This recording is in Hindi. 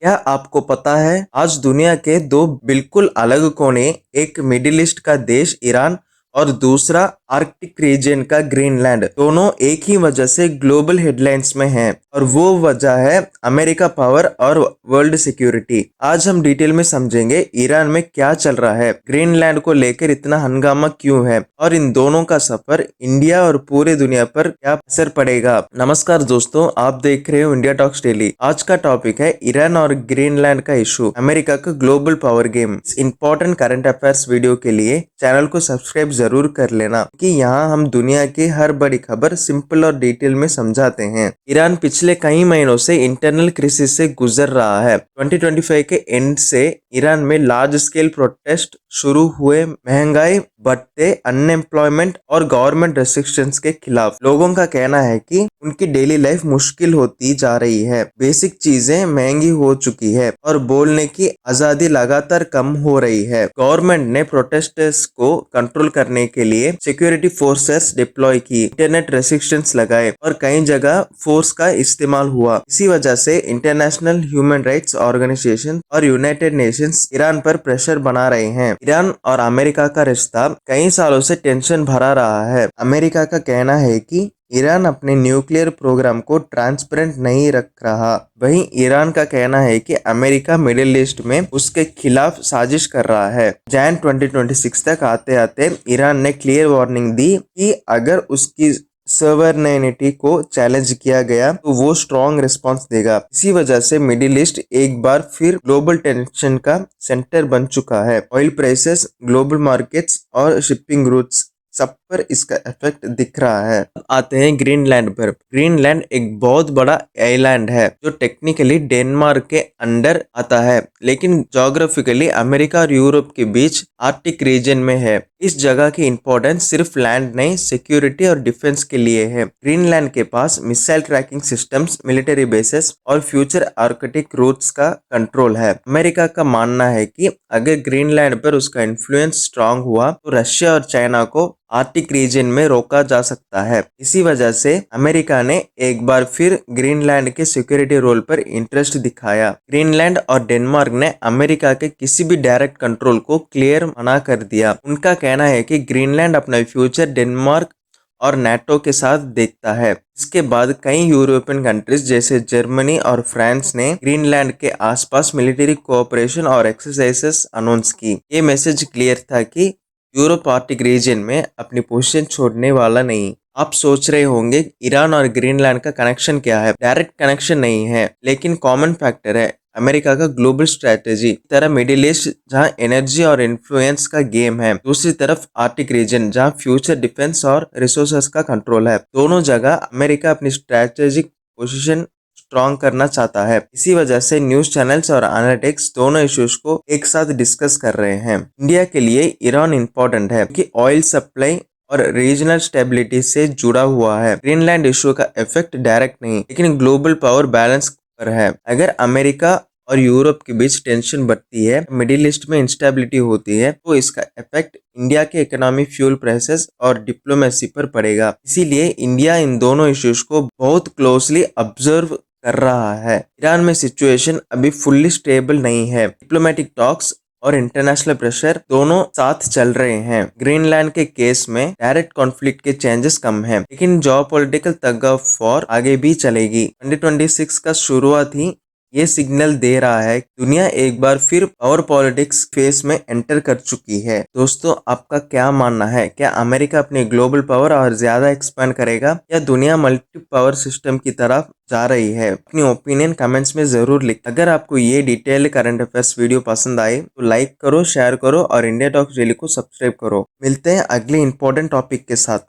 क्या आपको पता है आज दुनिया के दो बिल्कुल अलग कोने, एक मिडिल ईस्ट का देश ईरान और दूसरा आर्कटिक रीजन का ग्रीनलैंड, दोनों एक ही वजह से ग्लोबल हेडलाइंस में हैं और वो वजह है अमेरिका पावर और वर्ल्ड सिक्योरिटी। आज हम डिटेल में समझेंगे ईरान में क्या चल रहा है, ग्रीनलैंड को लेकर इतना हंगामा क्यों है और इन दोनों का सफर इंडिया और पूरे दुनिया पर क्या असर पड़ेगा। नमस्कार दोस्तों, आप देख रहे हो इंडिया टॉक्स डेली। आज का टॉपिक है ईरान और ग्रीनलैंड का इशू, अमेरिका का ग्लोबल पावर गेम। इस इंपॉर्टेंट करंट अफेयर्स वीडियो के लिए चैनल को सब्सक्राइब जरूर कर लेना कि यहाँ हम दुनिया की हर बड़ी खबर सिंपल और डिटेल में समझाते हैं। ईरान पिछले कई महीनों से इंटरनल क्राइसिस से गुजर रहा है। 2025 के एंड से ईरान में लार्ज स्केल प्रोटेस्ट शुरू हुए, महंगाई बढ़ते, अनएम्प्लॉयमेंट और गवर्नमेंट रेस्ट्रिक्शंस के खिलाफ। लोगों का कहना है कि उनकी डेली लाइफ मुश्किल होती जा रही है, बेसिक चीजें महंगी हो चुकी है और बोलने की आजादी लगातार कम हो रही है। गवर्नमेंट ने प्रोटेस्टर्स को कंट्रोल करने के लिए सिक्योरिटी फोर्सेस डिप्लॉय की, इंटरनेट रेस्ट्रिक्शंस लगाए और कई जगह फोर्स का इस्तेमाल हुआ। इसी वजह से इंटरनेशनल ह्यूमन राइट्स ऑर्गेनाइजेशन और यूनाइटेड नेशंस ईरान पर प्रेशर बना रहे हैं। ईरान और अमेरिका का रिश्ता कई सालों से टेंशन भरा रहा है। अमेरिका का कहना है कि ईरान अपने न्यूक्लियर प्रोग्राम को ट्रांसपेरेंट नहीं रख रहा। वहीं ईरान का कहना है कि अमेरिका मिडिल ईस्ट में उसके खिलाफ साजिश कर रहा है। जैन 2026 तक आते आते ईरान ने क्लियर वार्निंग दी कि अगर उसकी सॉवरेनिटी को चैलेंज किया गया तो वो स्ट्रॉन्ग रिस्पांस देगा। इसी वजह से मिडिल ईस्ट एक बार फिर ग्लोबल टेंशन का सेंटर बन चुका है। ऑयल प्राइसेस, ग्लोबल मार्केट्स और शिपिंग रूट्स सब पर इसका इफेक्ट दिख रहा है। अब आते हैं ग्रीनलैंड पर। ग्रीनलैंड एक बहुत बड़ा आइलैंड है जो टेक्निकली डेनमार्क के अंडर आता है, लेकिन जोग्राफिकली अमेरिका और यूरोप के बीच आर्कटिक रीजन में है। इस जगह की इंपॉर्टेंस सिर्फ लैंड नहीं, सिक्योरिटी और डिफेंस के लिए है। ग्रीनलैंड के पास missile tracking systems, military bases और फ्यूचर आर्कटिक रूट्स का कंट्रोल है। अमेरिका का मानना है कि अगर ग्रीनलैंड पर उसका इन्फ्लुएंस स्ट्रांग हुआ तो रशिया और चाइना को आर्कटिक रीजन में रोका जा सकता है। इसी वजह से अमेरिका ने एक बार फिर ग्रीनलैंड के सिक्योरिटी रोल पर इंटरेस्ट दिखाया। ग्रीनलैंड और डेनमार्क ने अमेरिका के किसी भी डायरेक्ट कंट्रोल को क्लियर मना कर दिया। उनका कहना है कि ग्रीनलैंड अपना फ्यूचर डेनमार्क और नाटो के साथ देखता है। इसके बाद कई यूरोपियन कंट्रीज जैसे जर्मनी और फ्रांस ने ग्रीनलैंड के आसपास मिलिट्री कोऑपरेशन और एक्सरसाइजेस अनाउंस की। ये मैसेज क्लियर था कि यूरोप आर्कटिक रीजन में अपनी पोजीशन छोड़ने वाला नहीं। आप सोच रहे होंगे ईरान और ग्रीनलैंड का कनेक्शन क्या है? डायरेक्ट कनेक्शन नहीं है, लेकिन कॉमन फैक्टर है अमेरिका का ग्लोबल स्ट्रेटेजी। एक तरफ मिडिल ईस्ट जहां एनर्जी और इन्फ्लुएंस का गेम है, दूसरी तरफ आर्कटिक रीजन जहां फ्यूचर डिफेंस और रिसोर्सेस का कंट्रोल है। दोनों जगह अमेरिका अपनी स्ट्रेटेजिक पोजीशन स्ट्रॉन्ग करना चाहता है। इसी वजह से न्यूज चैनल्स और एनालिटिक्स दोनों इश्यूज को एक साथ डिस्कस कर रहे हैं। इंडिया के लिए ईरान इंपॉर्टेंट है क्योंकि ऑयल सप्लाई और रीजनल स्टेबिलिटी से जुड़ा हुआ है। ग्रीनलैंड इशू का इफेक्ट डायरेक्ट नहीं, लेकिन ग्लोबल पावर बैलेंस पर है। अगर अमेरिका और यूरोप के बीच टेंशन बढ़ती है, मिडिल ईस्ट में इंस्टेबिलिटी होती है, तो इसका इफेक्ट इंडिया के इकोनॉमी, फ्यूल प्राइसेस और डिप्लोमेसी पर पड़ेगा। इसीलिए इंडिया इन दोनों इश्यूज को बहुत क्लोजली ऑब्जर्व कर रहा है। ईरान में सिचुएशन अभी फुल्ली स्टेबल नहीं है। डिप्लोमेटिक टॉक्स और इंटरनेशनल प्रेशर दोनों साथ चल रहे हैं। ग्रीनलैंड के केस में डायरेक्ट कॉन्फ्लिक्ट के चेंजेस कम हैं, लेकिन जियोपॉलिटिकल टग ऑफ वॉर आगे भी चलेगी। 2026 का शुरुआत ही ये सिग्नल दे रहा है कि दुनिया एक बार फिर पावर पॉलिटिक्स फेस में एंटर कर चुकी है। दोस्तों, आपका क्या मानना है? क्या अमेरिका अपनी ग्लोबल पावर और ज्यादा एक्सपेंड करेगा या दुनिया मल्टी पावर सिस्टम की तरफ जा रही है? अपनी ओपिनियन कमेंट्स में जरूर लिख। अगर आपको ये डिटेल करंट अफेयर्स वीडियो पसंद आए तो लाइक करो, शेयर करो और इंडिया टॉक्स डेली को सब्सक्राइब करो। मिलते हैं अगले इंपॉर्टेंट टॉपिक के साथ।